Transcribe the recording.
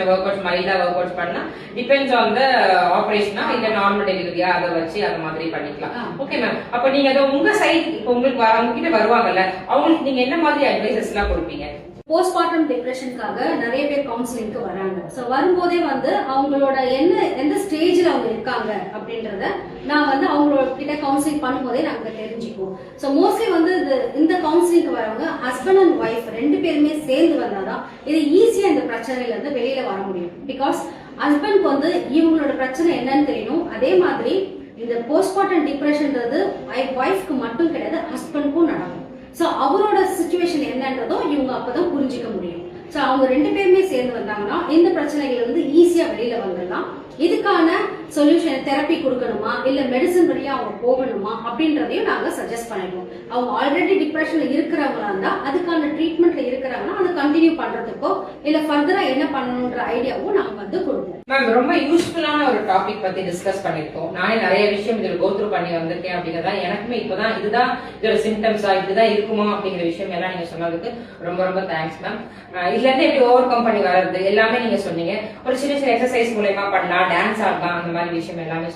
Work மைல்டா work out பண்ணா depends on the ஆபரேஷனா இல்ல normal டெலிவரியா அதை வச்சு அந்த மாதிரி பண்ணிக்கலாம். Okay ma'am. அப்ப நீங்க அதை உங்க சைட் இப்போ உங்களுக்கு அவங்க கிட்ட வருவாங்கல்ல, அவங்களுக்கு நீங்க என்ன மாதிரி அட்வைசஸ் எல்லாம் கொடுப்பீங்க? போஸ்ட்மார்ட்டம் டிப்ரெஷனுக்காக நிறைய பேர் கவுன்சிலிங்க்கு வராங்க. ஸோ வரும்போதே அவங்களோட எந்த ஸ்டேஜில் அவங்க இருக்காங்க அப்படின்றத நான் அவங்களோட கிட்ட கவுன்சிலிங் பண்ணும்போதே நாங்கள் தெரிஞ்சுக்குவோம். ஸோ மோஸ்ட்லி இந்த கவுன்சிலிங்க்கு வரவங்க ஹஸ்பண்ட் அண்ட் ஒய்ஃப் 2 பேருமே சேர்ந்து வந்தாதான் இது ஈஸியாக இந்த பிரச்சனையில இருந்து வெளியில வர முடியும். பிகாஸ் ஹஸ்பண்ட்க்கு இவங்களோட பிரச்சனை என்னன்னு தெரியணும். அதே மாதிரி இந்த போஸ்ட்மார்ட்டம் டிப்ரெஷன்ன்றது ஒய்ஃப்க்கு மட்டும் கிடையாது, ஹஸ்பண்ட்க்கும் நடக்கும். ஸோ அவரோட சுச்சுவேஷன் என்னன்றதும் இவங்க அப்பதான் புரிஞ்சிக்க முடியும். ஸோ அவங்க 2 பேருமே சேர்ந்து வந்தாங்கன்னா இந்த பிரச்சனைகள் ஈஸியா வெளியில வந்துடலாம். இதுக்கான சொல்யூஷன் தெரப்பி கொடுக்கணுமா இல்ல மெடிசன் வழியா அவங்க போகணுமா அப்படின்றதையும் நாங்க சஜஸ்ட் பண்ணிடுவோம். அவங்க ஆல்ரெடி டிப்ரெஷன்ல இருக்கிறவங்களா இருந்தா அதுக்கான ட்ரீட்மெண்ட்ல இருக்கிறாங்கன்னா அதை கண்டினியூ பண்றதுக்கோ இல்ல ஃபர்தரா என்ன பண்ணணும்ன்ற ஐடியாவும் நாங்க கொடுப்போம். மேம், ரொம்ப யூஸ்ஃபுல்லான ஒரு டாபிக் பத்தி டிஸ்கஸ் பண்ணிருக்கோம். நானே நிறைய விஷயம் இதுல கோ த்ரூ பண்ணி வந்திருக்கேன் அப்படிங்கறதா எனக்குமே இப்பதான் இதுதான் இதோட சிம்டம்ஸா இதுதான் இருக்குமா அப்படிங்கிற விஷயம் எல்லாம் நீங்க சொன்னதுக்கு ரொம்ப ரொம்ப தேங்க்ஸ் மேம். இதுல இருந்து எப்படி ஓவர் கம் பண்ணி வர்றது எல்லாமே நீங்க சொன்னீங்க. ஒரு சின்ன சின்ன எக்ஸசைஸ் மூலமா பண்ணலாம், டான்ஸ் ஆடலாம், அந்த மாதிரி விஷயம் எல்லாமே